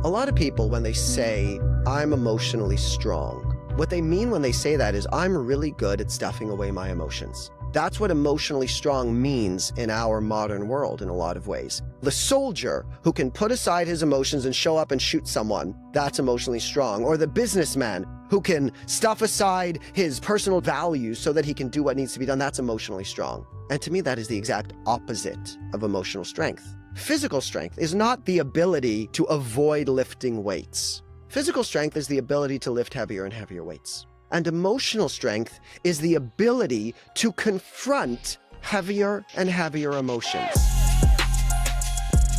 A lot of people, when they say, I'm emotionally strong, what they mean when they say that is, I'm really good at stuffing away my emotions. That's what emotionally strong means in our modern world in a lot of ways. The soldier who can put aside his emotions and show up and shoot someone, that's emotionally strong. Or the businessman who can stuff aside his personal values so that he can do what needs to be done, that's emotionally strong. And to me, that is the exact opposite of emotional strength. Physical strength is not the ability to avoid lifting weights. Physical strength is the ability to lift heavier and heavier weights. And emotional strength is the ability to confront heavier and heavier emotions.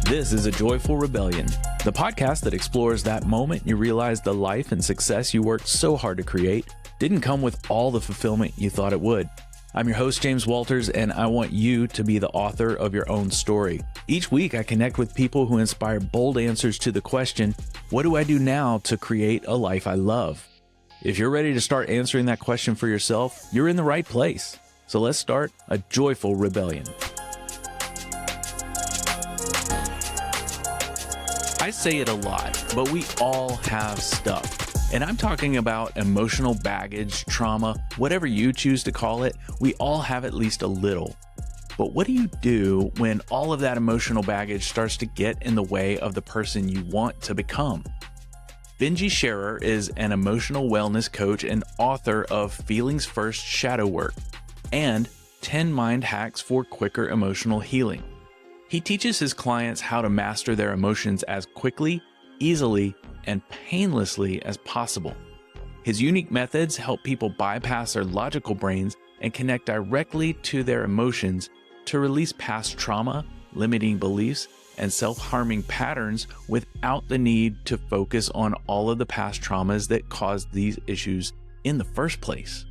This is A Joyful Rebellion, the podcast that explores that moment you realize the life and success you worked so hard to create didn't come with all the fulfillment you thought it would. I'm your host, James Walters, and I want you to be the author of your own story. Each week, I connect with people who inspire bold answers to the question, what do I do now to create a life I love? If you're ready to start answering that question for yourself, you're in the right place. So let's start a joyful rebellion. I say it a lot, but we all have stuff. And I'm talking about emotional baggage, trauma, whatever you choose to call it, we all have at least a little. But what do you do when all of that emotional baggage starts to get in the way of the person you want to become? Benjy Sherer is an emotional wellness coach and author of Feelings First Shadow Work and 10 Mind Hacks for Quicker Emotional Healing. He teaches his clients how to master their emotions as quickly, easily, and painlessly as possible. His unique methods help people bypass their logical brains and connect directly to their emotions to release past trauma, limiting beliefs, and self-harming patterns without the need to focus on all of the past traumas that caused these issues in the first place.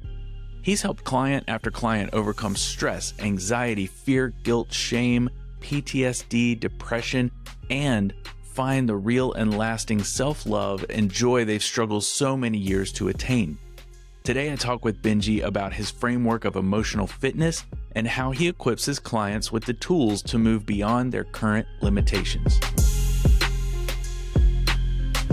He's helped client after client overcome stress, anxiety, fear, guilt, shame, PTSD, depression, and find the real and lasting self-love and joy they've struggled so many years to attain. Today, I talk with Benjy about his framework of emotional fitness and how he equips his clients with the tools to move beyond their current limitations.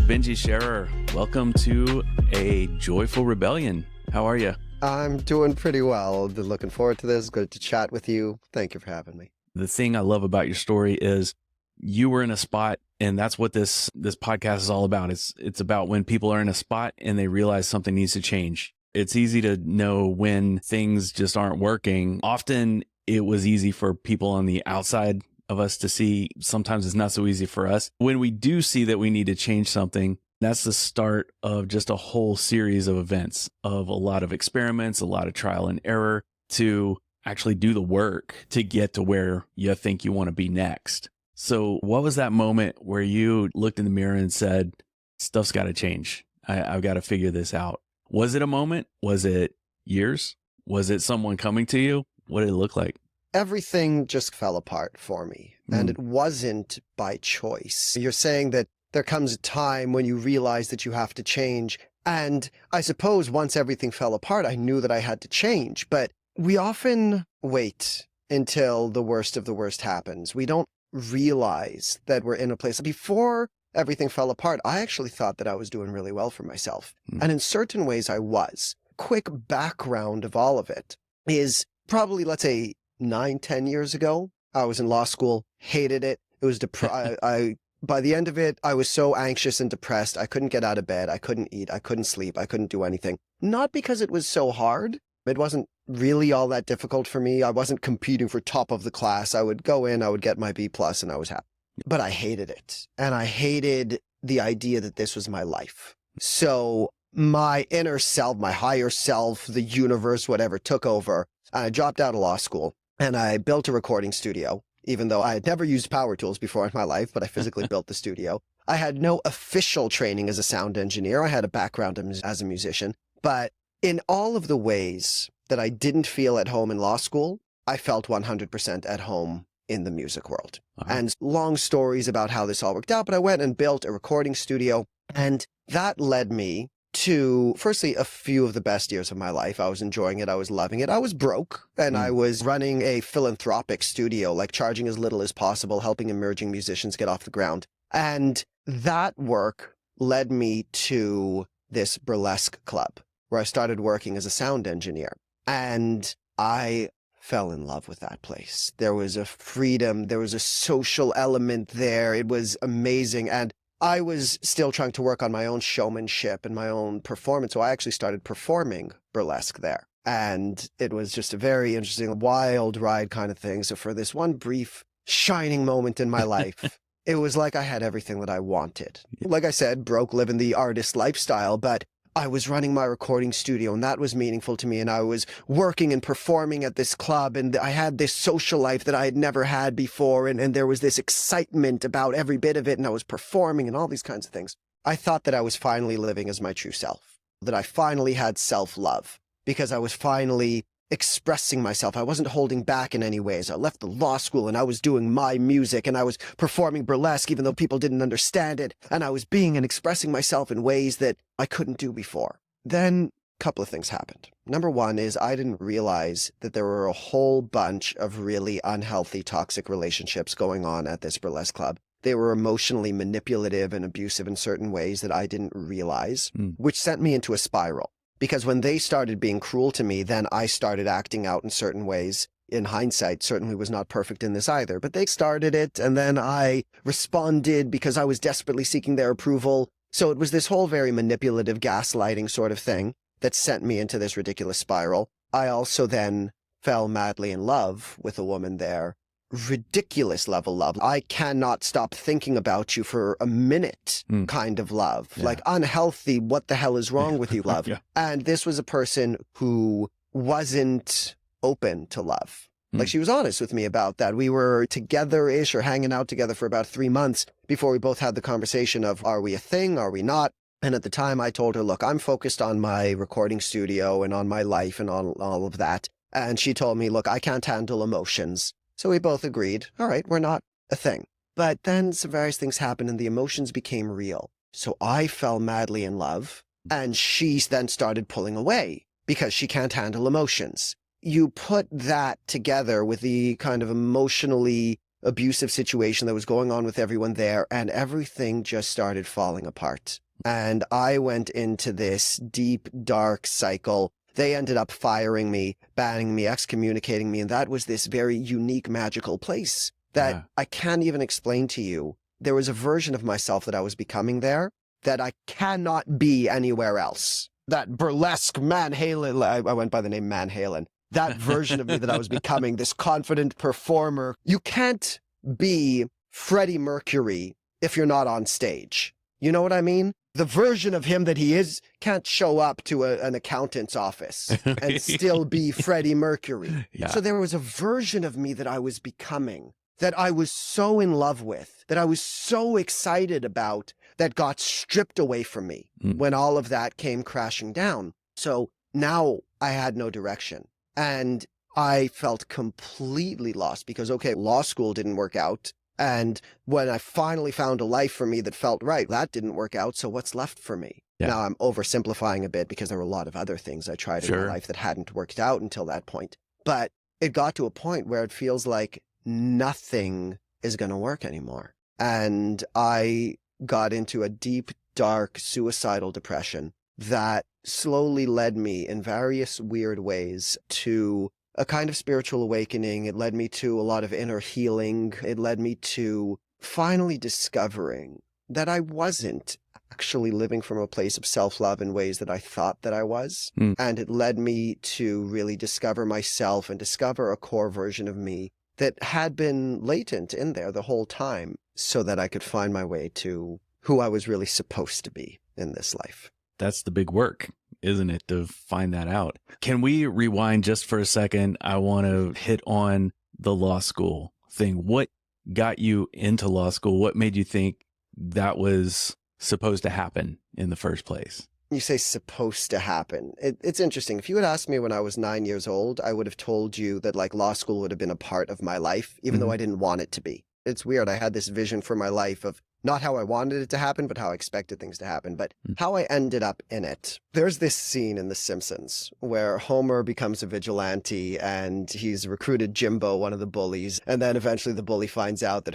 Benjy Sherer, welcome to A Joyful Rebellion. How are you? I'm doing pretty well. Been looking forward to this. Good to chat with you. Thank you for having me. The thing I love about your story is you were in a spot, and that's what this podcast is all about. It's about when people are in a spot and they realize something needs to change. It's easy to know when things just aren't working. Often it was easy for people on the outside of us to see. Sometimes it's not so easy for us. When we do see that we need to change something, that's the start of just a whole series of events, of a lot of experiments, a lot of trial and error to actually do the work to get to where you think you want to be next. So what was that moment where you looked in the mirror and said, stuff's got to change. I've got to figure this out. Was it a moment? Was it years? Was it someone coming to you? What did it look like? Everything just fell apart for me, and it wasn't by choice. You're saying that there comes a time when you realize that you have to change. And I suppose once everything fell apart, I knew that I had to change. But we often wait until the worst of the worst happens. We don't realize that we're in a place. Before everything fell apart, I actually thought that I was doing really well for myself. And in certain ways I was. Quick background of all of it is probably, let's say, 9-10 years ago, I was in law school, hated it. It was by the end of it, I was so anxious and depressed. I couldn't get out of bed. I couldn't eat. I couldn't sleep. I couldn't do anything. Not because it was so hard. It wasn't really all that difficult for me. I wasn't competing for top of the class. I would go in, I would get my B+, and I was happy. But I hated it. And I hated the idea that this was my life. So my inner self, my higher self, the universe, whatever, took over. I dropped out of law school and I built a recording studio, even though I had never used power tools before in my life, but I physically built the studio. I had no official training as a sound engineer. I had a background as a musician. But in all of the ways that I didn't feel at home in law school, I felt 100% at home in the music world. And long stories about how this all worked out, but I went and built a recording studio, and that led me to, firstly, a few of the best years of my life. I was enjoying it. I was loving it. I was broke, and I was running a philanthropic studio, like charging as little as possible, helping emerging musicians get off the ground. And that work led me to this burlesque club where I started working as a sound engineer. And I fell in love with that place. There was a freedom, there was a social element there. It was amazing. And I was still trying to work on my own showmanship and my own performance. So I actually started performing burlesque there. And it was just a very interesting, wild ride kind of thing. So for this one brief shining moment in my life, it was like I had everything that I wanted. Like I said, broke living the artist lifestyle, but I was running my recording studio and that was meaningful to me. And I was working and performing at this club and I had this social life that I had never had before. And there was this excitement about every bit of it. And I was performing and all these kinds of things. I thought that I was finally living as my true self, that I finally had self-love because I was finally expressing myself. I wasn't holding back in any ways. I left the law school and I was doing my music and I was performing burlesque even though people didn't understand it. And I was being and expressing myself in ways that I couldn't do before. Then a couple of things happened. Number one is I didn't realize that there were a whole bunch of really unhealthy, toxic relationships going on at this burlesque club. They were emotionally manipulative and abusive in certain ways that I didn't realize, which sent me into a spiral. Because when they started being cruel to me, then I started acting out in certain ways. In hindsight, certainly was not perfect in this either. But they started it, and then I responded because I was desperately seeking their approval. So it was this whole very manipulative, gaslighting sort of thing that sent me into this ridiculous spiral. I also then fell madly in love with a woman there. Ridiculous level love. I cannot stop thinking about you for a minute kind of love. Yeah. Like unhealthy, what the hell is wrong with you love? Yeah. And this was a person who wasn't open to love. Like she was honest with me about that. We were together-ish or hanging out together for about 3 months before we both had the conversation of, are we a thing? Are we not? And at the time I told her, look, I'm focused on my recording studio and on my life and on all of that. And she told me, look, I can't handle emotions. So we both agreed, all right, we're not a thing. But then some various things happened and the emotions became real. So I fell madly in love and she then started pulling away because she can't handle emotions. You put that together with the kind of emotionally abusive situation that was going on with everyone there and everything just started falling apart. And I went into this deep, dark cycle. They ended up firing me, banning me, excommunicating me, and that was this very unique, magical place that I can't even explain to you. There was a version of myself that I was becoming there that I cannot be anywhere else. That burlesque Van Halen, I went by the name Van Halen, that version of me that I was becoming, this confident performer. You can't be Freddie Mercury if you're not on stage. You know what I mean? The version of him that he is can't show up to an accountant's office and still be Freddie Mercury. Yeah. So there was a version of me that I was becoming, that I was so in love with, that I was so excited about, that got stripped away from me when all of that came crashing down. So now I had no direction. And I felt completely lost because, okay, law school didn't work out. And when I finally found a life for me that felt right, that didn't work out. So what's left for me? Yeah. Now I'm oversimplifying a bit because there were a lot of other things I tried in my life that hadn't worked out until that point. But it got to a point where it feels like nothing is going to work anymore. And I got into a deep, dark, suicidal depression that slowly led me in various weird ways to a kind of spiritual awakening. It led me to a lot of inner healing. It led me to finally discovering that I wasn't actually living from a place of self-love in ways that I thought that I was. And it led me to really discover myself and discover a core version of me that had been latent in there the whole time so that I could find my way to who I was really supposed to be in this life. That's the big work, isn't it, to find that out? Can we rewind just for a second? I want to hit on the law school thing. What got you into law school? What made you think that was supposed to happen in the first place? You say supposed to happen. It's interesting. If you had asked me when I was 9 years old, I would have told you that like law school would have been a part of my life, even though I didn't want it to be. It's weird. I had this vision for my life of Not how I wanted it to happen, but how I expected things to happen, but how I ended up in it. There's this scene in The Simpsons where Homer becomes a vigilante and he's recruited Jimbo, one of the bullies, and then eventually the bully finds out that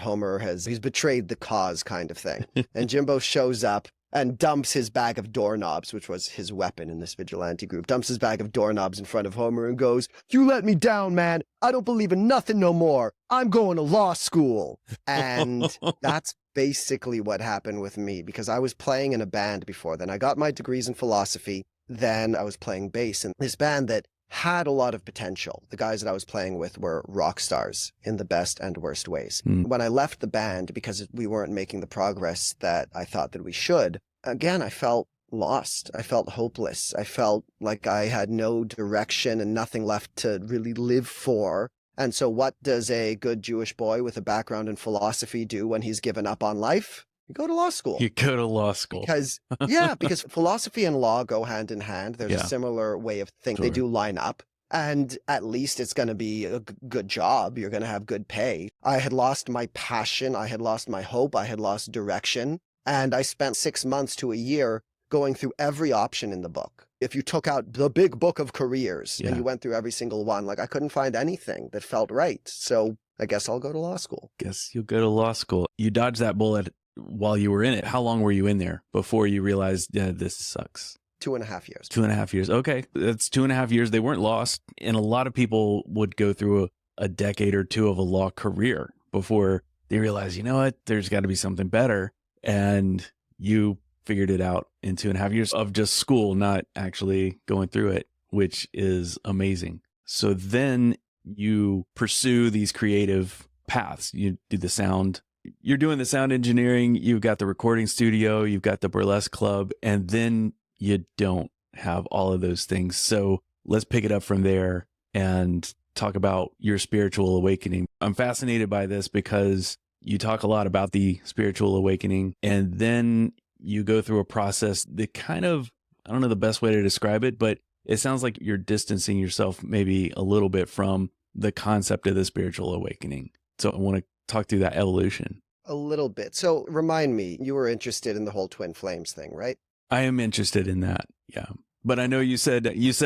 he's betrayed the cause kind of thing. And Jimbo shows up and dumps his bag of doorknobs, which was his weapon in this vigilante group, dumps his bag of doorknobs in front of Homer and goes, "You let me down, man. I don't believe in nothing no more. I'm going to law school." And that's basically what happened with me, because I was playing in a band before then. I got my degrees in philosophy. Then I was playing bass in this band that had a lot of potential. The guys that I was playing with were rock stars in the best and worst ways. When I left the band, because we weren't making the progress that I thought that we should, again, I felt lost. I felt hopeless. I felt like I had no direction and nothing left to really live for. And so what does a good Jewish boy with a background in philosophy do when he's given up on life? You go to law school. You go to law school. Because philosophy and law go hand in hand. There's a similar way of thinking. They do line up. And at least it's going to be a good job. You're going to have good pay. I had lost my passion. I had lost my hope. I had lost direction. And I spent 6 months to a year going through every option in the book. If you took out the big book of careers and you went through every single one, like I couldn't find anything that felt right. So I guess I'll go to law school. Guess you'll go to law school. You dodged that bullet while you were in it. How long were you in there before you realized, yeah, this sucks? 2.5 years. 2.5 years. Okay. That's 2.5 years. They weren't lost. And a lot of people would go through a decade or two of a law career before they realize, you know what, there's got to be something better. And you figured it out in 2.5 years of just school, not actually going through it, which is amazing. So then you pursue these creative paths. You do the sound. You're doing the sound engineering. You've got the recording studio. You've got the burlesque club. And then you don't have all of those things. So let's pick it up from there and talk about your spiritual awakening. I'm fascinated by this because you talk a lot about the spiritual awakening, and then you go through a process that kind of, I don't know the best way to describe it, but it sounds like you're distancing yourself maybe a little bit from the concept of the spiritual awakening. So I want to talk through that evolution. A little bit. So remind me, you were interested in the whole twin flames thing, right? I am interested in that. Yeah. But I know you said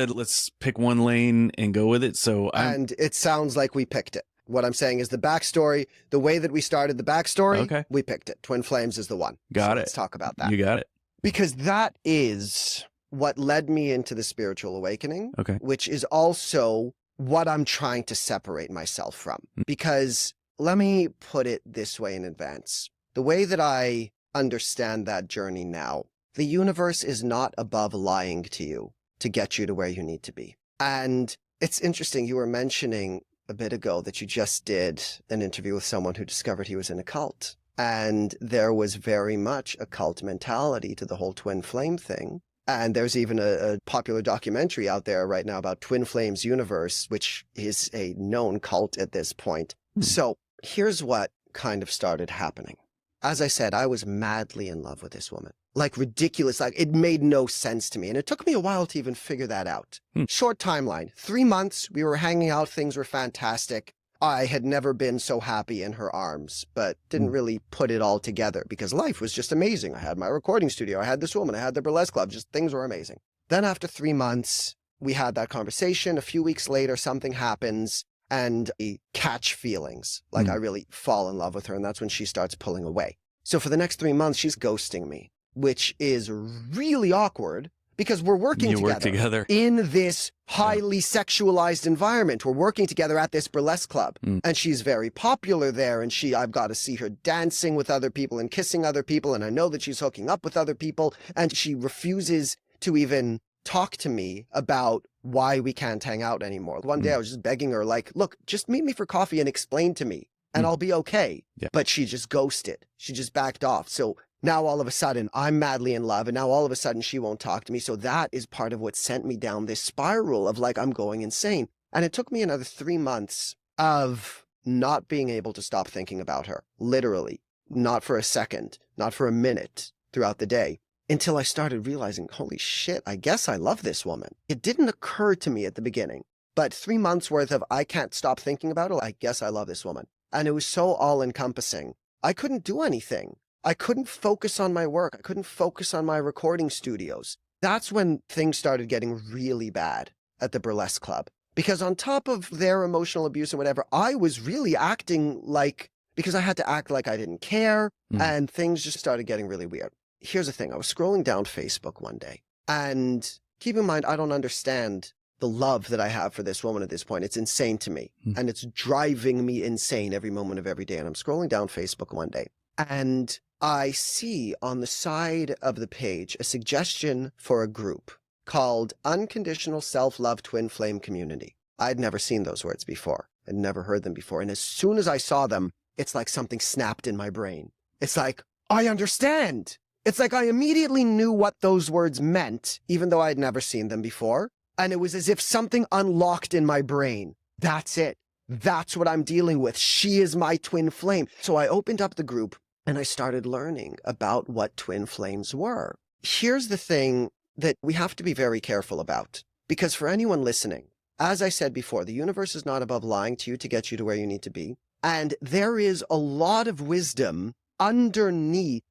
let's pick one lane and go with it. And it sounds like we picked it. What I'm saying is the backstory, the way that we started the backstory, we picked it. Twin flames is the one. Got it. Let's talk about that. You got it. Because that is what led me into the spiritual awakening, okay, which is also what I'm trying to separate myself from. Because let me put it this way in advance. The way that I understand that journey now, the universe is not above lying to you to get you to where you need to be. And it's interesting, you were mentioning a bit ago that you just did an interview with someone who discovered he was in a cult. And there was very much a cult mentality to the whole twin flame thing. And there's even a popular documentary out there right now about Twin Flames Universe, which is a known cult at this point. So here's what kind of started happening. As I said, I was madly in love with this woman. Like ridiculous, like it made no sense to me. And it took me a while to even figure that out. Short timeline, 3 months, we were hanging out, things were fantastic. I had never been so happy in her arms, but didn't really put it all together because life was just amazing. I had my recording studio, I had this woman, I had the burlesque club, just things were amazing. Then after 3 months, we had that conversation. A few weeks later, something happens and I catch feelings. Like I really fall in love with her, and that's when she starts pulling away. So for the next 3 months, she's ghosting me, which is really awkward because we're working together in this highly sexualized environment. We're working together at this burlesque club, and she's very popular there. And I've got to see her dancing with other people and kissing other people. And I know that she's hooking up with other people, and she refuses to even talk to me about why we can't hang out anymore. One day I was just begging her, like, look, just meet me for coffee and explain to me and I'll be okay. But she just ghosted. She just backed off. So now all of a sudden I'm madly in love, and now all of a sudden she won't talk to me. So that is part of what sent me down this spiral of like, I'm going insane. And it took me another 3 months of not being able to stop thinking about her. Literally, not for a second, not for a minute throughout the day, until I started realizing, holy shit, I guess I love this woman. It didn't occur to me at the beginning, but 3 months worth of I can't stop thinking about her. I guess I love this woman. And it was so all encompassing. I couldn't do anything. I couldn't focus on my work. I couldn't focus on my recording studios. That's when things started getting really bad at the burlesque club. Because on top of their emotional abuse and whatever, I was really acting like, because I had to act like I didn't care, and things just started getting really weird. Here's the thing. I was scrolling down Facebook one day, and keep in mind, I don't understand the love that I have for this woman at this point. It's insane to me, and it's driving me insane every moment of every day. And I'm scrolling down Facebook one day, and I see on the side of the page a suggestion for a group called Unconditional Self-Love Twin Flame Community. I'd never seen those words before. I'd never heard them before. And as soon as I saw them, it's like something snapped in my brain. It's like, I understand. It's like I immediately knew what those words meant, even though I'd never seen them before. And it was as if something unlocked in my brain. That's it. That's what I'm dealing with. She is my twin flame. So I opened up the group and I started learning about what twin flames were. Here's the thing that we have to be very careful about, because for anyone listening, as I said before, the universe is not above lying to you to get you to where you need to be. And there is a lot of wisdom underneath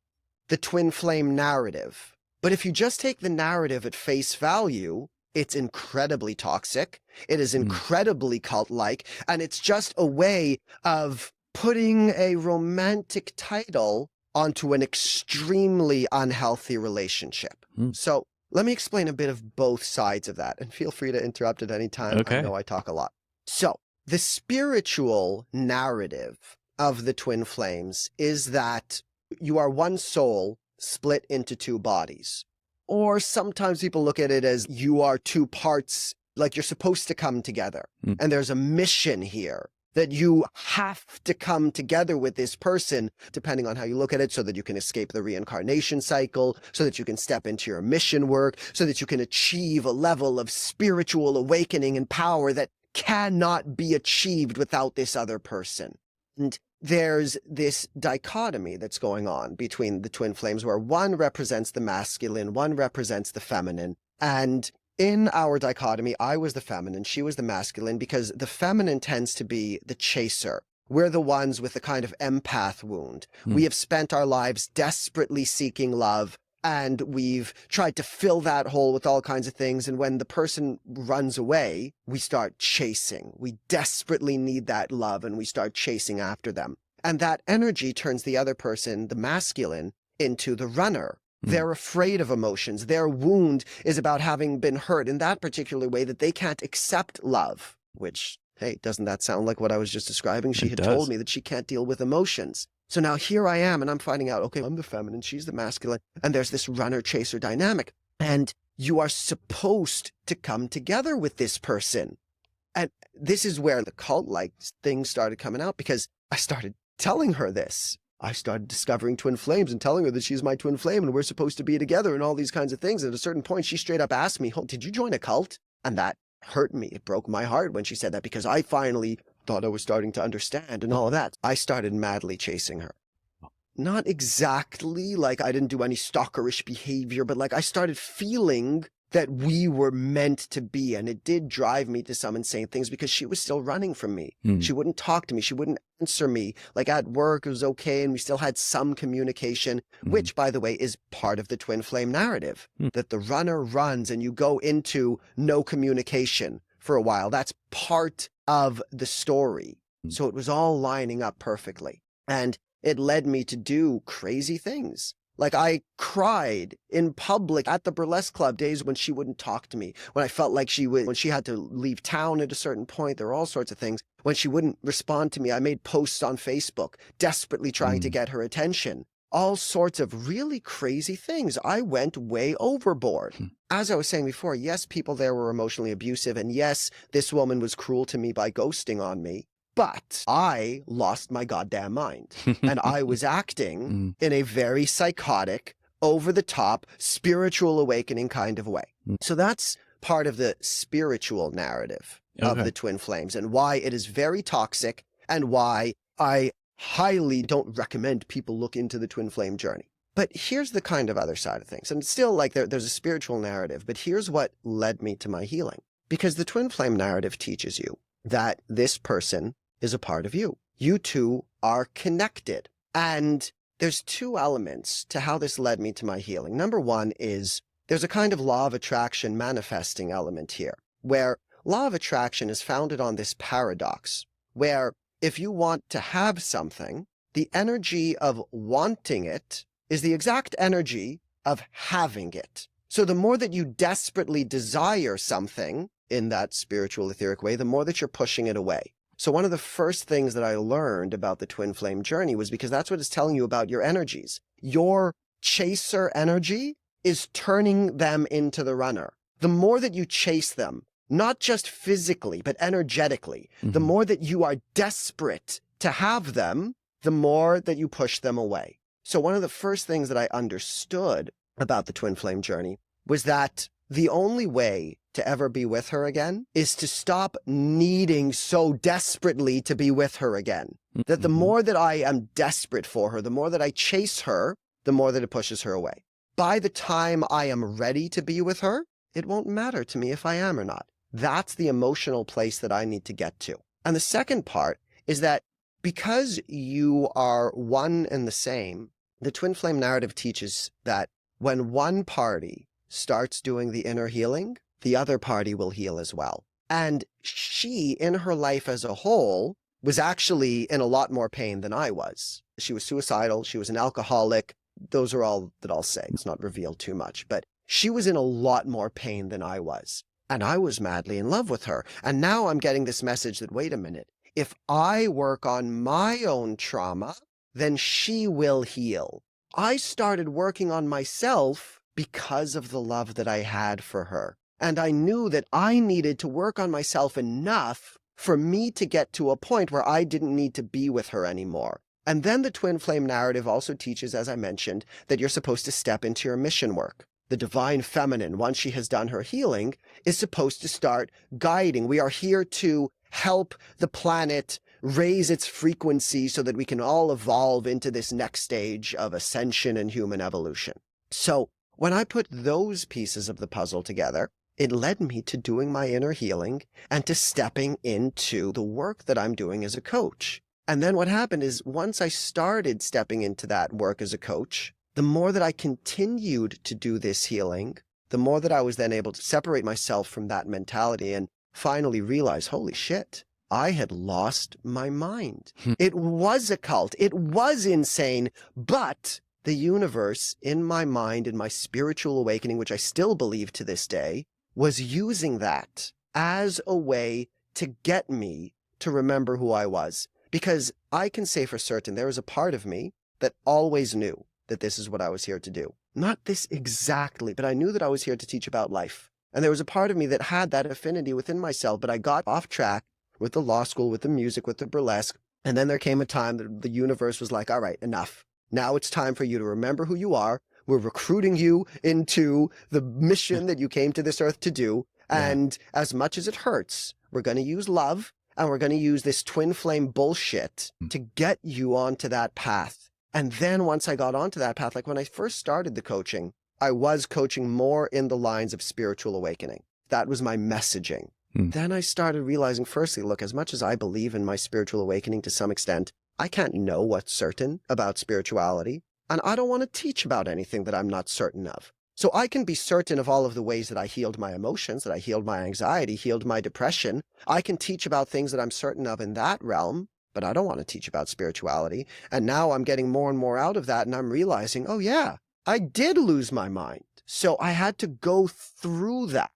the twin flame narrative. But if you just take the narrative at face value, it's incredibly toxic. It is incredibly cult-like. And it's just a way of putting a romantic title onto an extremely unhealthy relationship. So let me explain a bit of both sides of that, and feel free to interrupt at any time. Okay. I know I talk a lot. So the spiritual narrative of the twin flames is that you are one soul split into two bodies. Or sometimes people look at it as you are two parts, like you're supposed to come together. And there's a mission here that you have to come together with this person, depending on how you look at it, so that you can escape the reincarnation cycle, so that you can step into your mission work, so that you can achieve a level of spiritual awakening and power that cannot be achieved without this other person. And there's this dichotomy that's going on between the twin flames, where one represents the masculine, one represents the feminine. And in our dichotomy, I was the feminine, she was the masculine, because the feminine tends to be the chaser. We're the ones with the kind of empath wound. We have spent our lives desperately seeking love, and we've tried to fill that hole with all kinds of things. And when the person runs away, we start chasing. We desperately need that love, and we start chasing after them. And that energy turns the other person, the masculine, into the runner. They're afraid of emotions. Their wound is about having been hurt in that particular way that they can't accept love, which, hey, doesn't that sound like what I was just describing? She had told me that she can't deal with emotions. So now here I am, and I'm finding out, okay, I'm the feminine, she's the masculine, and there's this runner-chaser dynamic. And you are supposed to come together with this person. And this is where the cult-like things started coming out, because I started telling her this. I started discovering twin flames and telling her that she's my twin flame and we're supposed to be together and all these kinds of things. And at a certain point, she straight up asked me, oh, did you join a cult? And that hurt me. It broke my heart when she said that, because I finally thought I was starting to understand and all of that. I started madly chasing her. Not exactly like I didn't do any stalkerish behavior, but like I started feeling that we were meant to be. And it did drive me to some insane things, because she was still running from me. She wouldn't talk to me. She wouldn't answer me. Like at work, it was okay. And we still had some communication, which, by the way, is part of the twin flame narrative, that the runner runs and you go into no communication for a while. That's part of the story. So it was all lining up perfectly. And it led me to do crazy things. Like I cried in public at the burlesque club days when she wouldn't talk to me, when I felt like when she had to leave town at a certain point. There were all sorts of things. When she wouldn't respond to me, I made posts on Facebook, desperately trying to get her attention. All sorts of really crazy things. I went way overboard. As I was saying before, yes, people there were emotionally abusive, and yes, this woman was cruel to me by ghosting on me. But I lost my goddamn mind, and I was acting in a very psychotic, over-the-top, spiritual awakening kind of way. So that's part of the spiritual narrative of the twin flames, and why it is very toxic, and why I highly don't recommend people look into the twin flame journey. But here's the kind of other side of things. And it's still like there's a spiritual narrative, but here's what led me to my healing. Because the twin flame narrative teaches you that this person is a part of you. You two are connected. And there's two elements to how this led me to my healing. Number one is there's a kind of law of attraction manifesting element here, where law of attraction is founded on this paradox, where if you want to have something, the energy of wanting it is the exact energy of having it. So the more that you desperately desire something in that spiritual etheric way, the more that you're pushing it away. So one of the first things that I learned about the twin flame journey was because that's what it's telling you about your energies. Your chaser energy is turning them into the runner. The more that you chase them, not just physically, but energetically, the more that you are desperate to have them, the more that you push them away. So one of the first things that I understood about the twin flame journey was that the only way to ever be with her again is to stop needing so desperately to be with her again. That the more that I am desperate for her, the more that I chase her, the more that it pushes her away. By the time I am ready to be with her, it won't matter to me if I am or not. That's the emotional place that I need to get to. And the second part is that because you are one and the same, the twin flame narrative teaches that when one party starts doing the inner healing, the other party will heal as well. And she, in her life as a whole, was actually in a lot more pain than I was. She was suicidal. She was an alcoholic. Those are all that I'll say. It's not revealed too much. But she was in a lot more pain than I was. And I was madly in love with her. And now I'm getting this message that, wait a minute, if I work on my own trauma, then she will heal. I started working on myself because of the love that I had for her. And I knew that I needed to work on myself enough for me to get to a point where I didn't need to be with her anymore. And then the twin flame narrative also teaches, as I mentioned, that you're supposed to step into your mission work. The divine feminine, once she has done her healing, is supposed to start guiding. We are here to help the planet raise its frequency so that we can all evolve into this next stage of ascension and human evolution. So when I put those pieces of the puzzle together, it led me to doing my inner healing and to stepping into the work that I'm doing as a coach. And then what happened is once I started stepping into that work as a coach, the more that I continued to do this healing, the more that I was then able to separate myself from that mentality and finally realize, holy shit, I had lost my mind. It was a cult. It was insane, but the universe in my mind, in my spiritual awakening, which I still believe to this day, was using that as a way to get me to remember who I was. Because I can say for certain there was a part of me that always knew that this is what I was here to do. Not this exactly, but I knew that I was here to teach about life. And there was a part of me that had that affinity within myself, but I got off track with the law school, with the music, with the burlesque. And then there came a time that the universe was like, all right, enough. Now it's time for you to remember who you are. We're recruiting you into the mission that you came to this earth to do. And as much as it hurts, we're going to use love and we're going to use this twin flame bullshit to get you onto that path. And then once I got onto that path, like when I first started the coaching, I was coaching more in the lines of spiritual awakening. That was my messaging. Then I started realizing, firstly, look, as much as I believe in my spiritual awakening to some extent, I can't know what's certain about spirituality. And I don't want to teach about anything that I'm not certain of. So I can be certain of all of the ways that I healed my emotions, that I healed my anxiety, healed my depression. I can teach about things that I'm certain of in that realm, but I don't want to teach about spirituality. And now I'm getting more and more out of that, and I'm realizing, oh yeah, I did lose my mind. So I had to go through that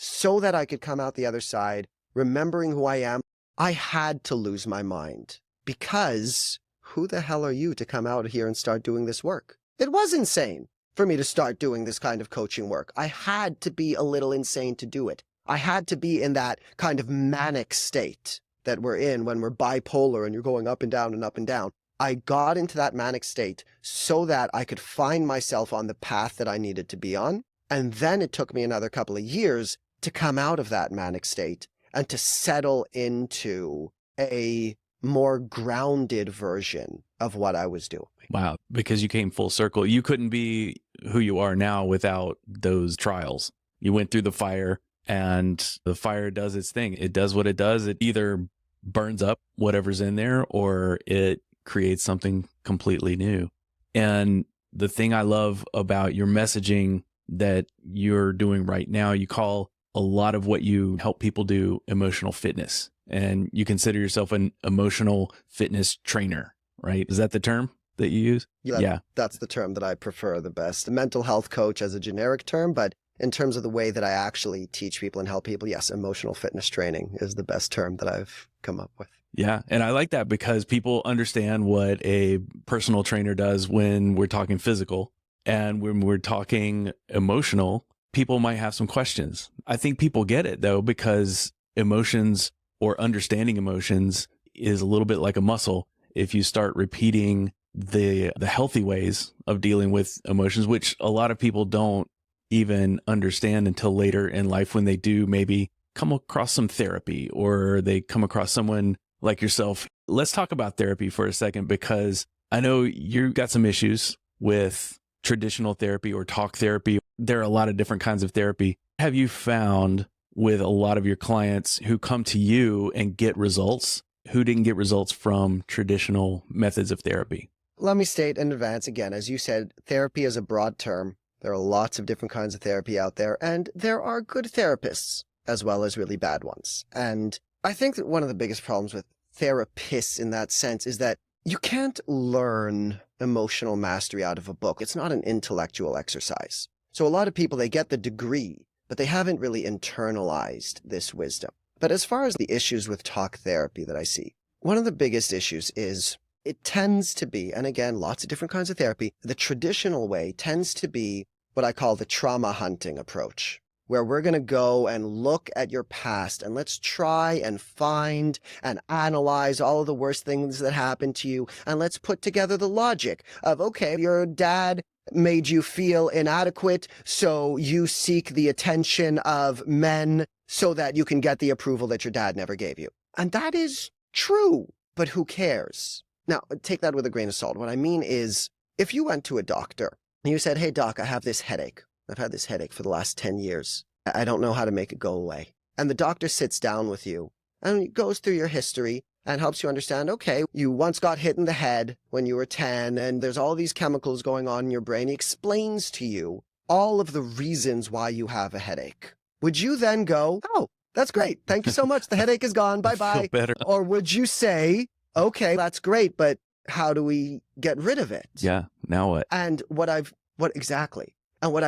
so that I could come out the other side, remembering who I am. I had to lose my mind because who the hell are you to come out here and start doing this work? It was insane for me to start doing this kind of coaching work. I had to be a little insane to do it. I had to be in that kind of manic state that we're in when we're bipolar and you're going up and down and up and down. I got into that manic state so that I could find myself on the path that I needed to be on. And then it took me another couple of years to come out of that manic state and to settle into a more grounded version of what I was doing. Wow. Because you came full circle. You couldn't be who you are now without those trials. You went through the fire and the fire does its thing. It does what it does. It either burns up whatever's in there or it creates something completely new. And the thing I love about your messaging that you're doing right now, you call a lot of what you help people do emotional fitness. And you consider yourself an emotional fitness trainer, right? Is that the term that you use? Yeah. That's the term that I prefer the best. A mental health coach as a generic term, but in terms of the way that I actually teach people and help people, yes, emotional fitness training is the best term that I've come up with. Yeah. And I like that because people understand what a personal trainer does when we're talking physical. And when we're talking emotional, people might have some questions. I think people get it though, because emotions or understanding emotions is a little bit like a muscle. If you start repeating the healthy ways of dealing with emotions, which a lot of people don't even understand until later in life when they do maybe come across some therapy or they come across someone like yourself. Let's talk about therapy for a second, because I know you got some issues with traditional therapy or talk therapy. There are a lot of different kinds of therapy. Have you found with a lot of your clients who come to you and get results, who didn't get results from traditional methods of therapy? Let me state in advance again, as you said, therapy is a broad term. There are lots of different kinds of therapy out there, and there are good therapists as well as really bad ones. And I think that one of the biggest problems with therapists in that sense is that you can't learn emotional mastery out of a book. It's not an intellectual exercise. So a lot of people, they get the degree, but they haven't really internalized this wisdom. But as far as the issues with talk therapy that I see, one of the biggest issues is it tends to be, and again, lots of different kinds of therapy, the traditional way tends to be what I call the trauma hunting approach, where we're going to go and look at your past and let's try and find and analyze all of the worst things that happened to you. And let's put together the logic of, okay, your dad made you feel inadequate, so you seek the attention of men so that you can get the approval that your dad never gave you. And that is true, but who cares? Now, take that with a grain of salt. What I mean is, if you went to a doctor and you said, hey, doc, I have this headache. I've had this headache for the last 10 years. I don't know how to make it go away. And the doctor sits down with you and goes through your history and helps you understand, okay, you once got hit in the head when you were 10, and there's all these chemicals going on in your brain. He explains to you all of the reasons why you have a headache. Would you then go, oh, that's great. Thank you so much. The headache is gone. Bye-bye. Feel better. Or would you say, okay, that's great, but how do we get rid of it? Yeah. Now what? And what I've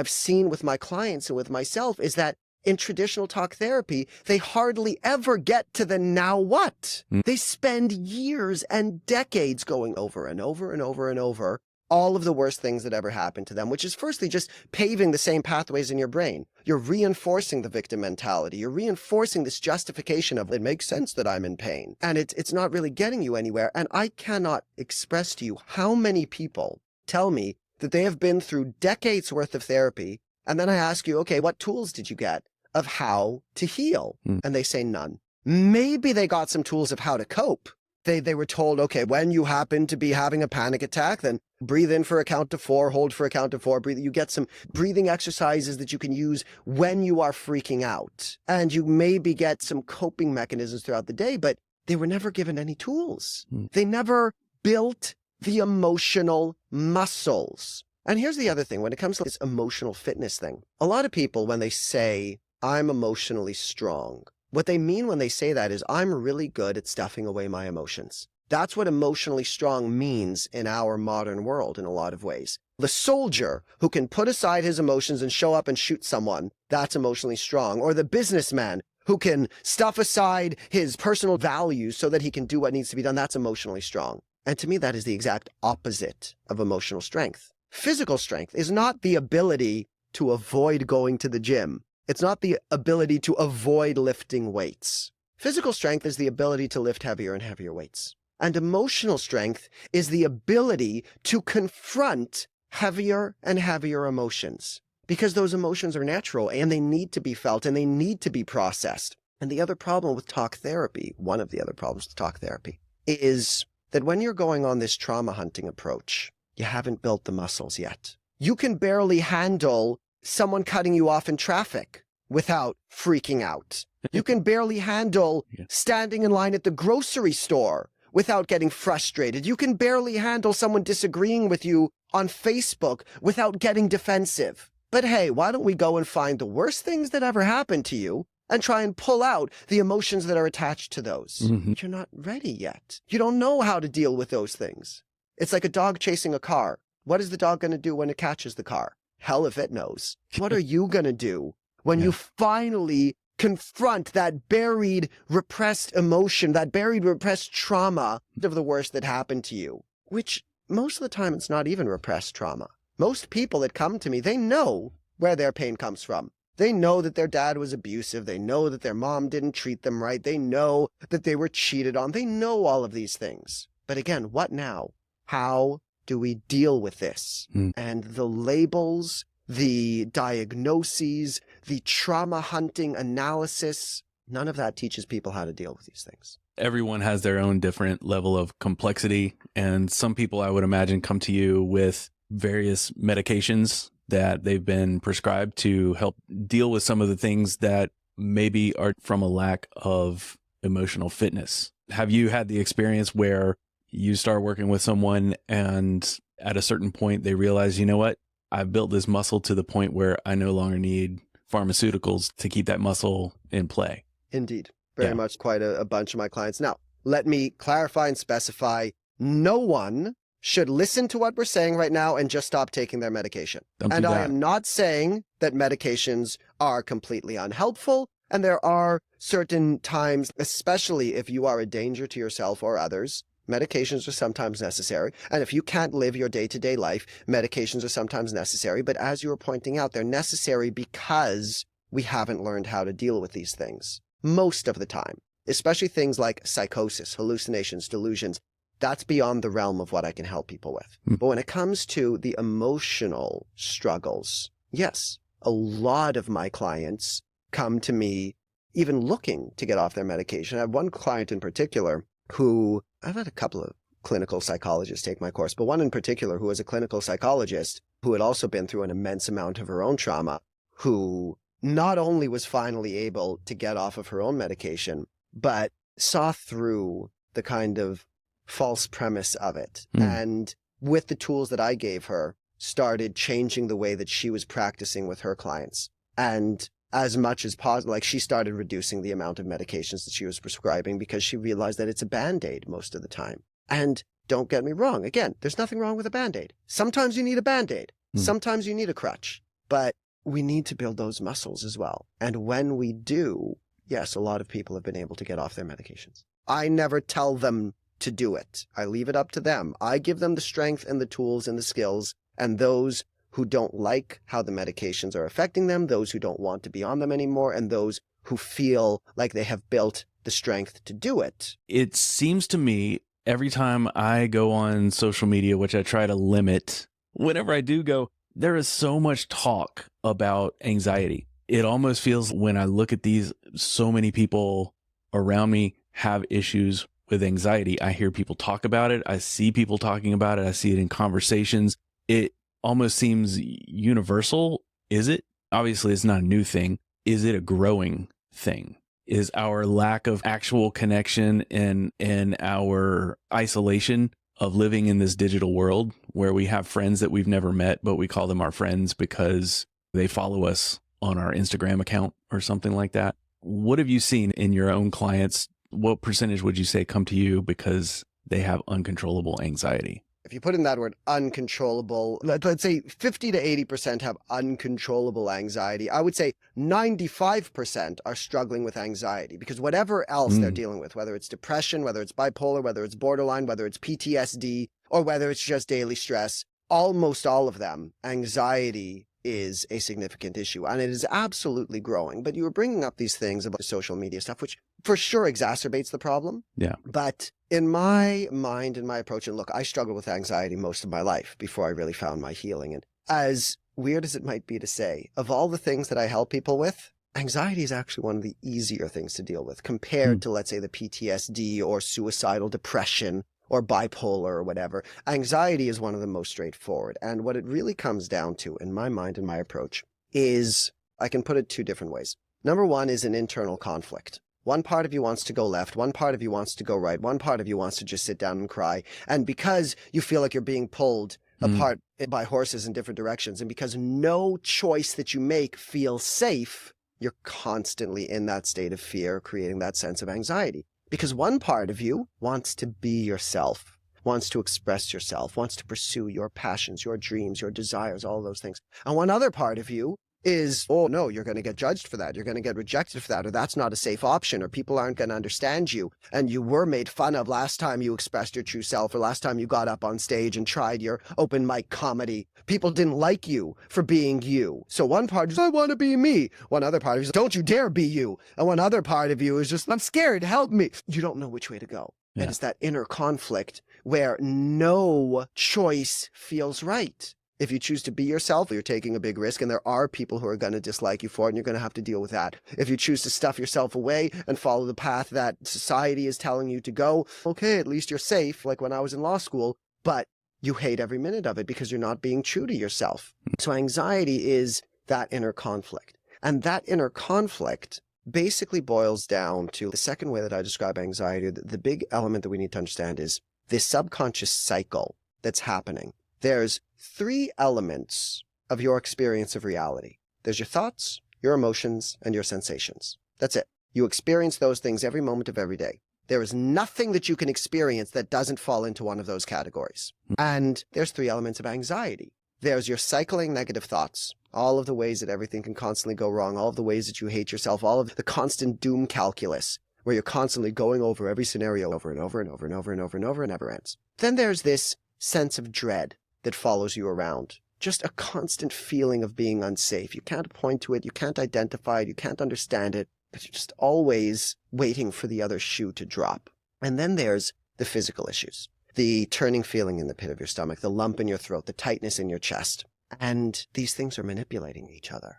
seen with my clients and with myself is that in traditional talk therapy, they hardly ever get to the now what. They spend years and decades going over and over and over and over all of the worst things that ever happened to them, which is firstly just paving the same pathways in your brain. You're reinforcing the victim mentality. You're reinforcing this justification of, it makes sense that I'm in pain. And it's not really getting you anywhere. And I cannot express to you how many people tell me that they have been through decades worth of therapy. And then I ask you, okay, what tools did you get of how to heal? And they say none. Maybe they got some tools of how to cope. They were told, okay, when you happen to be having a panic attack, then breathe in for a count to 4, hold for a count to 4, breathe. You get some breathing exercises that you can use when you are freaking out. And you maybe get some coping mechanisms throughout the day, but they were never given any tools. They never built the emotional muscles. And here's the other thing, when it comes to this emotional fitness thing, a lot of people, when they say, I'm emotionally strong, what they mean when they say that is, I'm really good at stuffing away my emotions. That's what emotionally strong means in our modern world in a lot of ways. The soldier who can put aside his emotions and show up and shoot someone, that's emotionally strong. Or the businessman who can stuff aside his personal values so that he can do what needs to be done, that's emotionally strong. And to me, that is the exact opposite of emotional strength. Physical strength is not the ability to avoid going to the gym. It's not the ability to avoid lifting weights. Physical strength is the ability to lift heavier and heavier weights. And emotional strength is the ability to confront heavier and heavier emotions. Because those emotions are natural and they need to be felt and they need to be processed. And the other problem with talk therapy, one of the other problems with talk therapy, is that when you're going on this trauma hunting approach, you haven't built the muscles yet. You can barely handle someone cutting you off in traffic without freaking out. You can barely handle standing in line at the grocery store without getting frustrated. You can barely handle someone disagreeing with you on Facebook without getting defensive. But hey, why don't we go and find the worst things that ever happened to you and try and pull out the emotions that are attached to those? You're not ready yet. You don't know how to deal with those things. It's like a dog chasing a car. What is the dog going to do when it catches the car? Hell if it knows. What are you going to do when you finally confront that buried, repressed emotion, that buried, repressed trauma of the worst that happened to you? Which most of the time it's not even repressed trauma. Most people that come to me, they know where their pain comes from. They know that their dad was abusive. They know that their mom didn't treat them right. They know that they were cheated on. They know all of these things. But again, what now? How do we deal with this? And the labels, the diagnoses, the trauma hunting analysis, none of that teaches people how to deal with these things. Everyone has their own different level of complexity. And some people, I would imagine, come to you with various medications that they've been prescribed to help deal with some of the things that maybe are from a lack of emotional fitness. Have you had the experience where you start working with someone and at a certain point they realize, you know what, I've built this muscle to the point where I no longer need pharmaceuticals to keep that muscle in play? Indeed. Very much quite a bunch of my clients. Now, let me clarify and specify, no one should listen to what we're saying right now and just stop taking their medication. And I am not saying that medications are completely unhelpful. And there are certain times, especially if you are a danger to yourself or others, medications are sometimes necessary. And if you can't live your day-to-day life, medications are sometimes necessary. But as you were pointing out, they're necessary because we haven't learned how to deal with these things. Most of the time, especially things like psychosis, hallucinations, delusions, that's beyond the realm of what I can help people with. But when it comes to the emotional struggles, yes, a lot of my clients come to me even looking to get off their medication. I have one client in particular who, I've had a couple of clinical psychologists take my course, but one in particular who was a clinical psychologist who had also been through an immense amount of her own trauma, who not only was finally able to get off of her own medication, but saw through the kind of false premise of it. And with the tools that I gave her, started changing the way that she was practicing with her clients. And as much as possible, like she started reducing the amount of medications that she was prescribing because she realized that it's a Band-Aid most of the time. And don't get me wrong. Again, there's nothing wrong with a Band-Aid. Sometimes you need a Band-Aid. Sometimes you need a crutch. But we need to build those muscles as well. And when we do, yes, a lot of people have been able to get off their medications. I never tell them to do it. I leave it up to them. I give them the strength and the tools and the skills, and those who don't like how the medications are affecting them, those who don't want to be on them anymore, and those who feel like they have built the strength to do it. It seems to me every time I go on social media, which I try to limit, whenever I do go, there is so much talk about anxiety. It almost feels when I look at these, so many people around me have issues with anxiety. I hear people talk about it. I see people talking about it. I see it in conversations. It almost seems universal. Is it? Obviously, it's not a new thing. Is it a growing thing? Is our lack of actual connection and our isolation of living in this digital world where we have friends that we've never met, but we call them our friends because they follow us on our Instagram account or something like that? What have you seen in your own clients? What percentage would you say come to you because they have uncontrollable anxiety? If you put in that word uncontrollable, let's say 50 to 80% have uncontrollable anxiety. I would say 95% are struggling with anxiety because whatever else they're dealing with, whether it's depression, whether it's bipolar, whether it's borderline, whether it's PTSD, or whether it's just daily stress, almost all of them, anxiety is a significant issue, and it is absolutely growing. But you were bringing up these things about social media stuff, which for sure exacerbates the problem. Yeah. But in my mind and my approach, and look, I struggled with anxiety most of my life before I really found my healing. And as weird as it might be to say, of all the things that I help people with, anxiety is actually one of the easier things to deal with compared to, let's say, the PTSD or suicidal depression or bipolar or whatever. Anxiety is one of the most straightforward. And what it really comes down to, in my mind and my approach, is, I can put it two different ways. Number one is an internal conflict. One part of you wants to go left, one part of you wants to go right, one part of you wants to just sit down and cry. And because you feel like you're being pulled apart by horses in different directions. And because no choice that you make feels safe, you're constantly in that state of fear, creating that sense of anxiety. Because one part of you wants to be yourself, wants to express yourself, wants to pursue your passions, your dreams, your desires, all those things. And one other part of you is, oh no, you're going to get judged for that. You're going to get rejected for that, or that's not a safe option, or people aren't going to understand you. And you were made fun of last time you expressed your true self, or last time you got up on stage and tried your open mic comedy. People didn't like you for being you. So one part is, I want to be me. One other part is, don't you dare be you. And one other part of you is just, I'm scared, help me. You don't know which way to go. Yeah. And it's that inner conflict where no choice feels right. If you choose to be yourself, you're taking a big risk, and there are people who are going to dislike you for it, and you're going to have to deal with that. If you choose to stuff yourself away and follow the path that society is telling you to go, okay, at least you're safe, like when I was in law school, but you hate every minute of it because you're not being true to yourself. So anxiety is that inner conflict. And that inner conflict basically boils down to the second way that I describe anxiety. The big element that we need to understand is this subconscious cycle that's happening. There's 3 elements of your experience of reality. There's your thoughts, your emotions, and your sensations. That's it. You experience those things every moment of every day. There is nothing that you can experience that doesn't fall into one of those categories. And there's 3 elements of anxiety. There's your cycling negative thoughts, all of the ways that everything can constantly go wrong, all of the ways that you hate yourself, all of the constant doom calculus, where you're constantly going over every scenario over and over and over and over and over and over and never ends. Then there's this sense of dread that follows you around. Just a constant feeling of being unsafe. You can't point to it, you can't identify it, you can't understand it, but you're just always waiting for the other shoe to drop. And then there's the physical issues. The turning feeling in the pit of your stomach, the lump in your throat, the tightness in your chest. And these things are manipulating each other.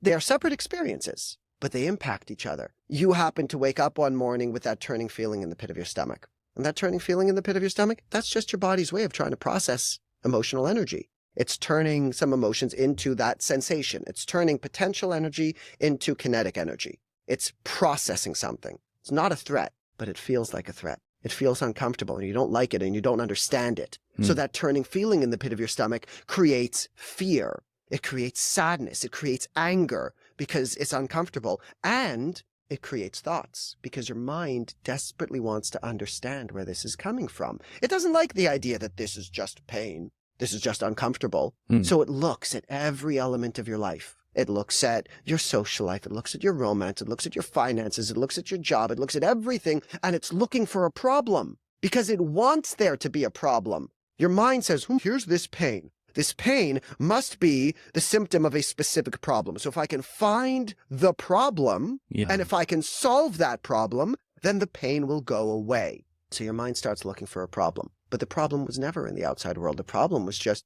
They are separate experiences, but they impact each other. You happen to wake up one morning with that turning feeling in the pit of your stomach. And that turning feeling in the pit of your stomach, that's just your body's way of trying to process emotional energy. It's turning some emotions into that sensation. It's turning potential energy into kinetic energy. It's processing something. It's not a threat, but it feels like a threat. It feels uncomfortable, and you don't like it, and you don't understand it. So that turning feeling in the pit of your stomach creates fear. It creates sadness. It creates anger because it's uncomfortable. And it creates thoughts because your mind desperately wants to understand where this is coming from. It doesn't like the idea that this is just pain. This is just uncomfortable. So it looks at every element of your life. It looks at your social life. It looks at your romance. It looks at your finances. It looks at your job. It looks at everything, and it's looking for a problem because it wants there to be a problem. Your mind says, here's this pain. This pain must be the symptom of a specific problem. So if I can find the problem, and if I can solve that problem, then the pain will go away. So your mind starts looking for a problem. But the problem was never in the outside world. The problem was just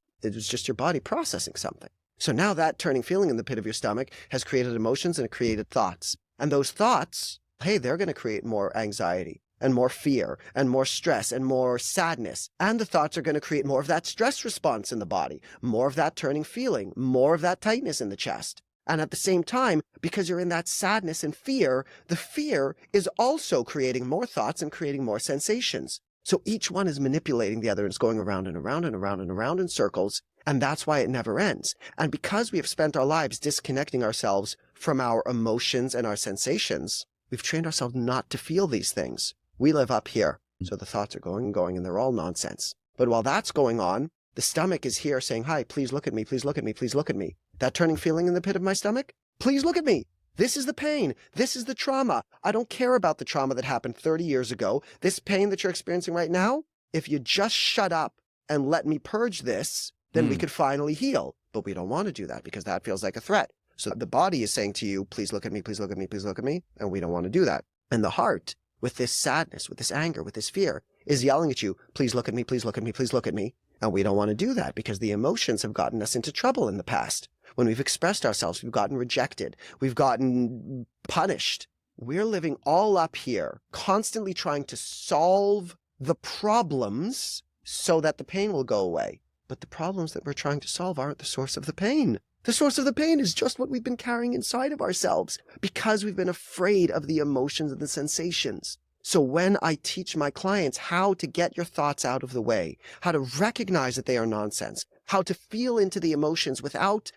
your body processing something. So now that turning feeling in the pit of your stomach has created emotions and it created thoughts. And those thoughts, hey, they're going to create more anxiety and more fear and more stress and more sadness. And the thoughts are going to create more of that stress response in the body, more of that turning feeling, more of that tightness in the chest. And at the same time, because you're in that sadness and fear, the fear is also creating more thoughts and creating more sensations. So each one is manipulating the other, and it's going around and around and around and around in circles. And that's why it never ends. And because we have spent our lives disconnecting ourselves from our emotions and our sensations, we've trained ourselves not to feel these things. We live up here. So the thoughts are going and going, and they're all nonsense. But while that's going on, the stomach is here saying, hi, please look at me, please look at me, please look at me. That turning feeling in the pit of my stomach, please look at me. This is the pain. This is the trauma. I don't care about the trauma that happened 30 years ago. This pain that you're experiencing right now, if you just shut up and let me purge this, then we could finally heal. But we don't want to do that because that feels like a threat. So the body is saying to you, please look at me, please look at me, please look at me. And we don't want to do that. And the heart, with this sadness, with this anger, with this fear, is yelling at you, please look at me, please look at me, please look at me. And we don't want to do that because the emotions have gotten us into trouble in the past. When we've expressed ourselves, we've gotten rejected. We've gotten punished. We're living all up here, constantly trying to solve the problems so that the pain will go away. But the problems that we're trying to solve aren't the source of the pain. The source of the pain is just what we've been carrying inside of ourselves because we've been afraid of the emotions and the sensations. So when I teach my clients how to get your thoughts out of the way, how to recognize that they are nonsense, how to feel into the emotions without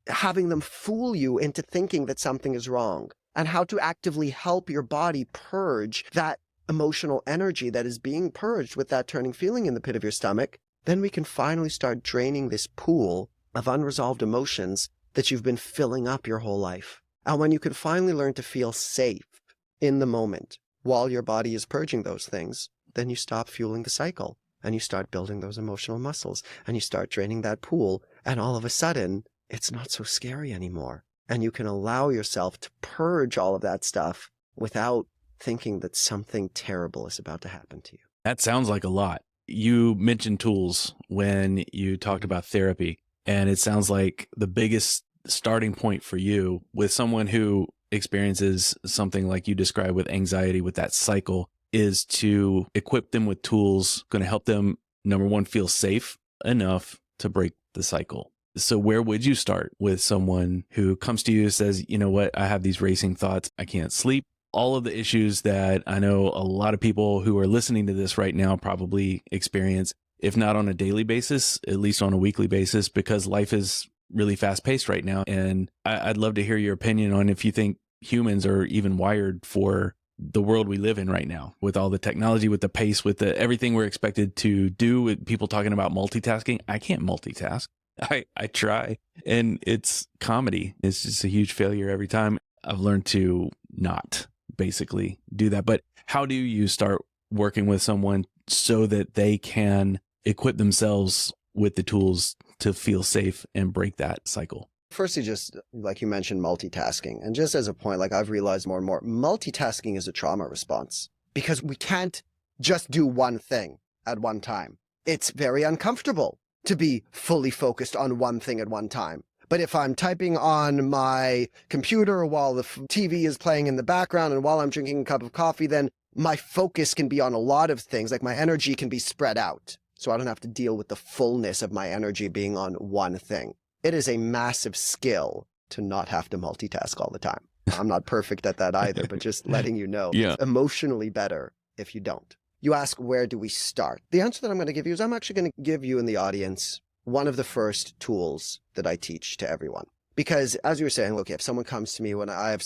having them fool you into thinking that something is wrong, and how to actively help your body purge that emotional energy that is being purged with that turning feeling in the pit of your stomach, then we can finally start draining this pool of unresolved emotions that you've been filling up your whole life. And when you can finally learn to feel safe in the moment while your body is purging those things, then you stop fueling the cycle and you start building those emotional muscles and you start draining that pool. And all of a sudden, it's not so scary anymore. And you can allow yourself to purge all of that stuff without thinking that something terrible is about to happen to you. That sounds like a lot. You mentioned tools when you talked about therapy, and it sounds like the biggest starting point for you with someone who experiences something like you described with anxiety, with that cycle, is to equip them with tools going to help them, number one, feel safe enough to break the cycle. So where would you start with someone who comes to you and says, you know what, I have these racing thoughts, I can't sleep, all of the issues that I know a lot of people who are listening to this right now probably experience, if not on a daily basis, at least on a weekly basis, because life is really fast paced right now. And I'd love to hear your opinion on if you think humans are even wired for the world we live in right now, with all the technology, with the pace, with the everything we're expected to do, with people talking about multitasking. I can't multitask. I try, and it's comedy. It's just a huge failure every time. I've learned to not basically do that. But how do you start working with someone so that they can equip themselves with the tools to feel safe and break that cycle? Firstly, just like you mentioned, multitasking. And just as a point, like I've realized more and more, multitasking is a trauma response because we can't just do one thing at one time. It's very uncomfortable to be fully focused on one thing at one time. But if I'm typing on my computer while the TV is playing in the background and while I'm drinking a cup of coffee, then my focus can be on a lot of things. Like my energy can be spread out. So I don't have to deal with the fullness of my energy being on one thing. It is a massive skill to not have to multitask all the time. I'm not perfect at that either, but just letting you know, Yeah. It's emotionally better if you don't. You ask, where do we start? The answer that I'm going to give you is I'm actually going to give you in the audience one of the first tools that I teach to everyone. Because as you were saying, look, if someone comes to me when I have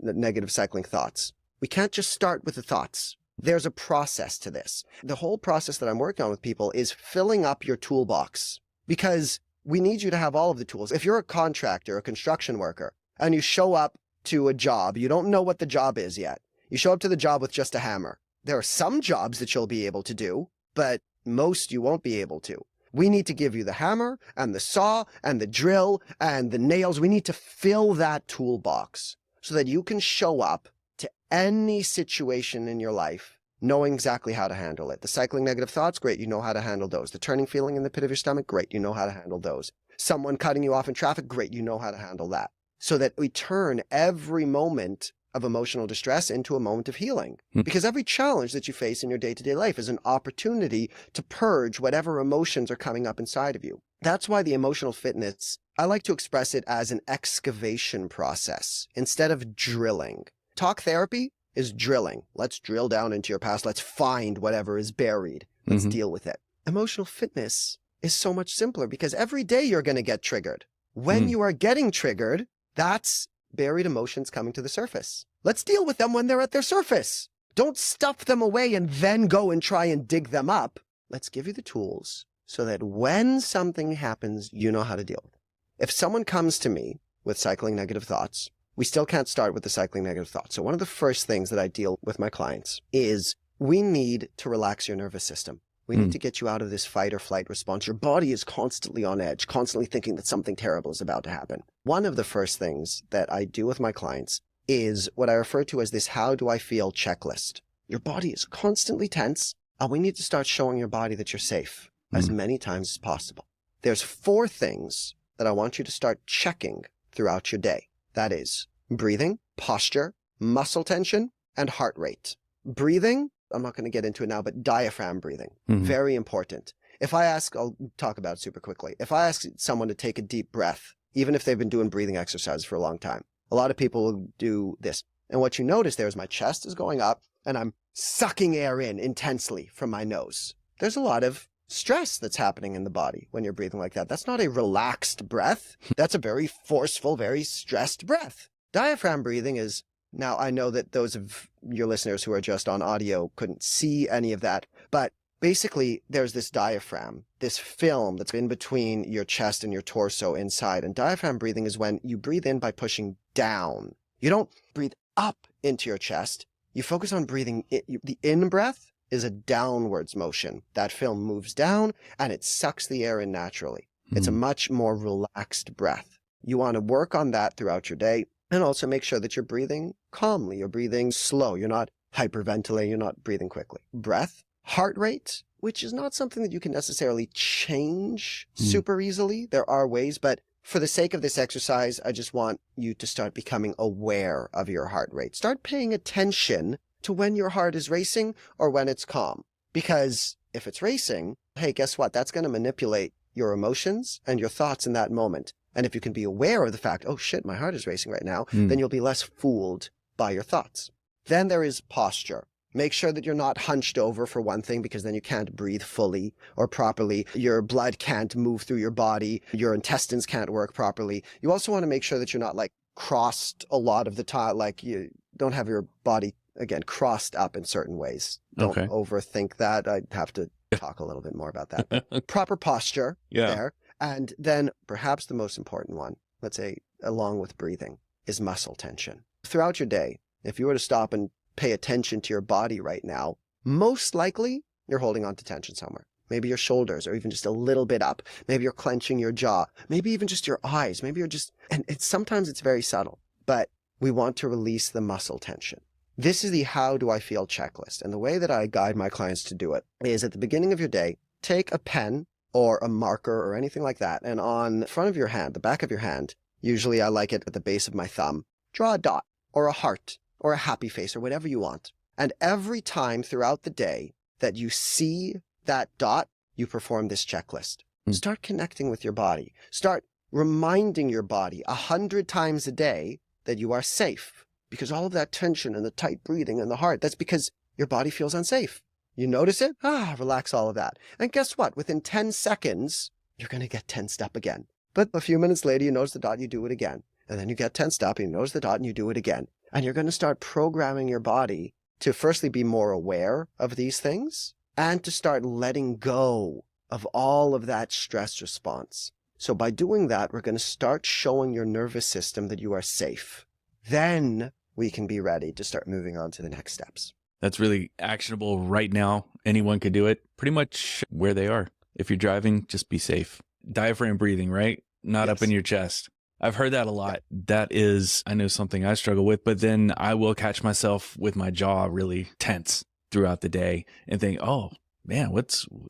negative cycling thoughts, we can't just start with the thoughts. There's a process to this. The whole process that I'm working on with people is filling up your toolbox, because we need you to have all of the tools. If you're a contractor, a construction worker, and you show up to a job, you don't know what the job is yet. You show up to the job with just a hammer. There are some jobs that you'll be able to do, but most you won't be able to. We need to give you the hammer and the saw and the drill and the nails. We need to fill that toolbox so that you can show up to any situation in your life knowing exactly how to handle it. The cycling negative thoughts, great, you know how to handle those. The turning feeling in the pit of your stomach, great, you know how to handle those. Someone cutting you off in traffic, great, you know how to handle that. So that we turn every moment of emotional distress into a moment of healing. Because every challenge that you face in your day-to-day life is an opportunity to purge whatever emotions are coming up inside of you. That's why the emotional fitness, I like to express it as an excavation process instead of drilling. Talk therapy is drilling. Let's drill down into your past. Let's find whatever is buried. Let's deal with it. Emotional fitness is so much simpler because every day you're going to get triggered. When you are getting triggered, that's buried emotions coming to the surface. Let's deal with them when they're at their surface. Don't stuff them away and then go and try and dig them up. Let's give you the tools so that when something happens, you know how to deal with it. If someone comes to me with cycling negative thoughts, we still can't start with the cycling negative thoughts. So one of the first things that I deal with my clients is we need to relax your nervous system. We need to get you out of this fight or flight response. Your body is constantly on edge, constantly thinking that something terrible is about to happen. One of the first things that I do with my clients is what I refer to as this how do I feel checklist. Your body is constantly tense, and we need to start showing your body that you're safe as many times as possible. There's 4 things that I want you to start checking throughout your day. That is breathing, posture, muscle tension, and heart rate. Breathing, I'm not going to get into it now, but diaphragm breathing, very important. I'll talk about it super quickly. If I ask someone to take a deep breath, even if they've been doing breathing exercises for a long time, a lot of people will do this. And what you notice there is my chest is going up and I'm sucking air in intensely from my nose. There's a lot of stress that's happening in the body when you're breathing like that. That's not a relaxed breath. That's a very forceful, very stressed breath. Diaphragm breathing is, now I know that those of your listeners who are just on audio couldn't see any of that, but basically there's this diaphragm, this film that's in between your chest and your torso inside. And diaphragm breathing is when you breathe in by pushing down. You don't breathe up into your chest. You focus on breathing. The in-breath is a downwards motion. That film moves down and it sucks the air in naturally. It's a much more relaxed breath. You want to work on that throughout your day and also make sure that you're breathing calmly. You're breathing slow. You're not hyperventilating. You're not breathing quickly. Breath, heart rate, which is not something that you can necessarily change super easily. There are ways, but for the sake of this exercise, I just want you to start becoming aware of your heart rate. Start paying attention to when your heart is racing or when it's calm. Because if it's racing, hey, guess what? That's going to manipulate your emotions and your thoughts in that moment. And if you can be aware of the fact, oh shit, my heart is racing right now, then you'll be less fooled by your thoughts. Then there is posture. Make sure that you're not hunched over for one thing, because then you can't breathe fully or properly. Your blood can't move through your body. Your intestines can't work properly. You also want to make sure that you're not like crossed a lot of the time. Like you don't have your body, again, crossed up in certain ways. Don't overthink that. I'd have to talk a little bit more about that. Proper posture there. And then perhaps the most important one, let's say along with breathing, is muscle tension. Throughout your day, if you were to stop and pay attention to your body right now, most likely you're holding on to tension somewhere. Maybe your shoulders are even just a little bit up. Maybe you're clenching your jaw. Maybe even just your eyes. Maybe you're just, and sometimes it's very subtle, but we want to release the muscle tension. This is the how do I feel checklist. And the way that I guide my clients to do it is at the beginning of your day, take a pen or a marker or anything like that. And on the front of your hand, the back of your hand, usually I like it at the base of my thumb, draw a dot or a heart or a happy face or whatever you want. And every time throughout the day that you see that dot, you perform this checklist. Start connecting with your body. Start reminding your body 100 times a day that you are safe. Because all of that tension and the tight breathing and the heart, that's because your body feels unsafe. You notice it? Relax all of that. And guess what? Within 10 seconds, you're going to get tensed up again. But a few minutes later, you notice the dot, you do it again. And then you get tensed up and you notice the dot and you do it again. And you're going to start programming your body to firstly be more aware of these things and to start letting go of all of that stress response. So by doing that, we're going to start showing your nervous system that you are safe. Then we can be ready to start moving on to the next steps. That's really actionable right now. Anyone could do it pretty much where they are. If you're driving, just be safe. Diaphragm breathing, right? Not up in your chest. I've heard that a lot. That is, I know, something I struggle with, but then I will catch myself with my jaw really tense throughout the day and think, oh man,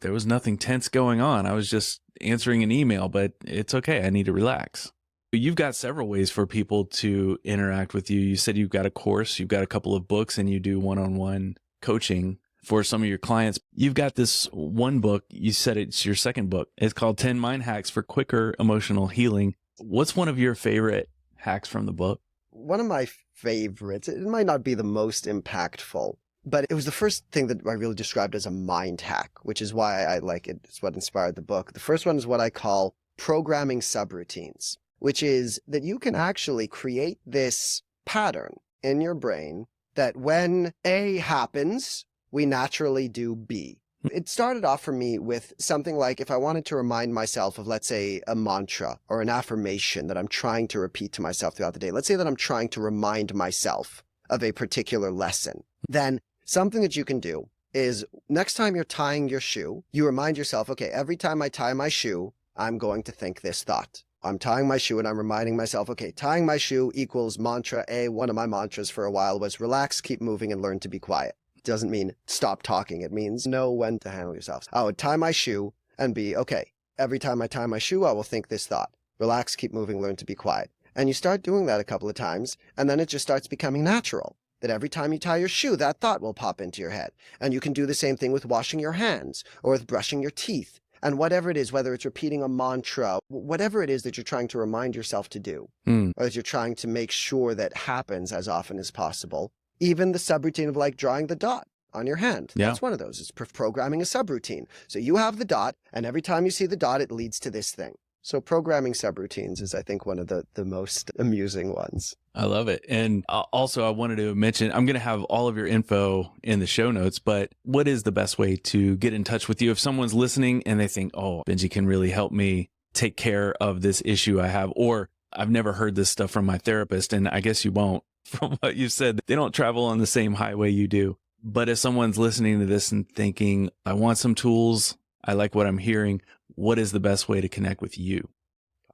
there was nothing tense going on. I was just answering an email, but it's okay. I need to relax. You've got several ways for people to interact with you. You said you've got a course, you've got a couple of books, and you do one-on-one coaching for some of your clients. You've got this one book. You said it's your second book. It's called 10 Mind Hacks for Quicker Emotional Healing. What's one of your favorite hacks from the book? One of my favorites, it might not be the most impactful, but it was the first thing that I really described as a mind hack, which is why I like it. It's what inspired the book. The first one is what I call programming subroutines, which is that you can actually create this pattern in your brain that when A happens, we naturally do B. It started off for me with something like if I wanted to remind myself of, let's say, a mantra or an affirmation that I'm trying to repeat to myself throughout the day. Let's say that I'm trying to remind myself of a particular lesson. Then something that you can do is next time you're tying your shoe, you remind yourself, okay, every time I tie my shoe, I'm going to think this thought. I'm tying my shoe and I'm reminding myself, okay, tying my shoe equals mantra A. One of my mantras for a while was relax, keep moving, and learn to be quiet. Doesn't mean stop talking. It means know when to handle yourself. I would tie my shoe and be, okay, every time I tie my shoe, I will think this thought. Relax, keep moving, learn to be quiet. And you start doing that a couple of times, and then it just starts becoming natural. That every time you tie your shoe, that thought will pop into your head. And you can do the same thing with washing your hands or with brushing your teeth. And whatever it is, whether it's repeating a mantra, whatever it is that you're trying to remind yourself to do, or that you're trying to make sure that happens as often as possible, even the subroutine of like drawing the dot on your hand. Yeah. That's one of those. It's programming a subroutine. So you have the dot, and every time you see the dot, it leads to this thing. So programming subroutines is, I think, one of the most amusing ones. I love it. And also, I wanted to mention, I'm going to have all of your info in the show notes, but what is the best way to get in touch with you if someone's listening and they think, oh, Benjy can really help me take care of this issue I have, or I've never heard this stuff from my therapist, and I guess you won't from what you said. They don't travel on the same highway you do. But if someone's listening to this and thinking, I want some tools, I like what I'm hearing, what is the best way to connect with you?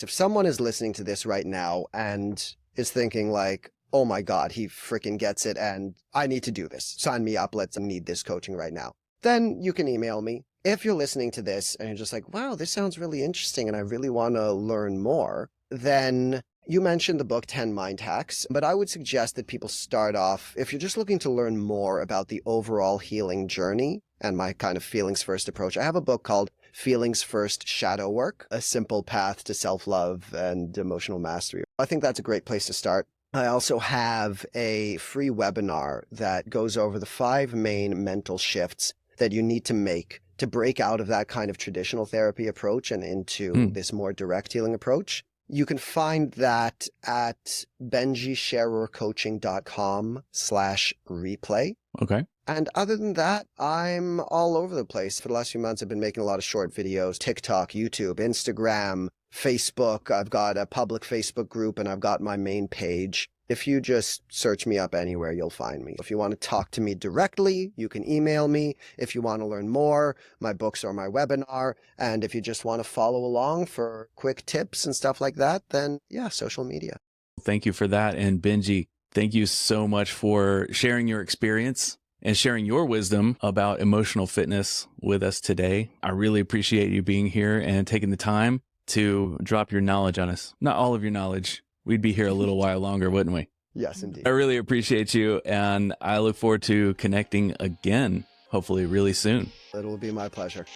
If someone is listening to this right now and is thinking like, oh my God, he freaking gets it and I need to do this. Sign me up. I need this coaching right now. Then you can email me. If you're listening to this and you're just like, wow, this sounds really interesting and I really want to learn more, then you mentioned the book 10 Mind Hacks, but I would suggest that people start off, if you're just looking to learn more about the overall healing journey and my kind of feelings first approach, I have a book called Feelings First Shadow Work, A Simple Path to Self-Love and Emotional Mastery. I think that's a great place to start. I also have a free webinar that goes over the 5 main mental shifts that you need to make to break out of that kind of traditional therapy approach and into this more direct healing approach. You can find that at benjysherercoaching.com/replay. Okay. And other than that, I'm all over the place. For the last few months, I've been making a lot of short videos, TikTok, YouTube, Instagram, Facebook. I've got a public Facebook group and I've got my main page. If you just search me up anywhere, you'll find me. If you want to talk to me directly, you can email me. If you want to learn more, my books or my webinar. And if you just want to follow along for quick tips and stuff like that, then yeah, social media. Thank you for that. And Benjy, thank you so much for sharing your experience and sharing your wisdom about emotional fitness with us today. I really appreciate you being here and taking the time to drop your knowledge on us. Not all of your knowledge. We'd be here a little while longer, wouldn't we? Yes, indeed. I really appreciate you, and I look forward to connecting again, hopefully really soon. It will be my pleasure.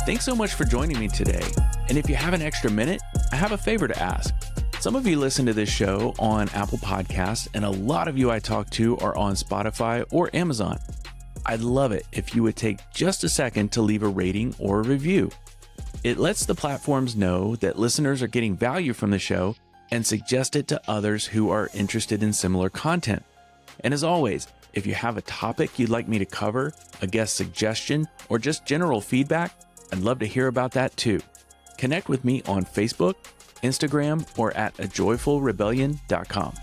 Thanks so much for joining me today. And if you have an extra minute, I have a favor to ask. Some of you listen to this show on Apple Podcasts, and a lot of you I talk to are on Spotify or Amazon. I'd love it if you would take just a second to leave a rating or a review. It lets the platforms know that listeners are getting value from the show and suggest it to others who are interested in similar content. And as always, if you have a topic you'd like me to cover, a guest suggestion, or just general feedback, I'd love to hear about that too. Connect with me on Facebook, Instagram, or at ajoyfulrebellion.com.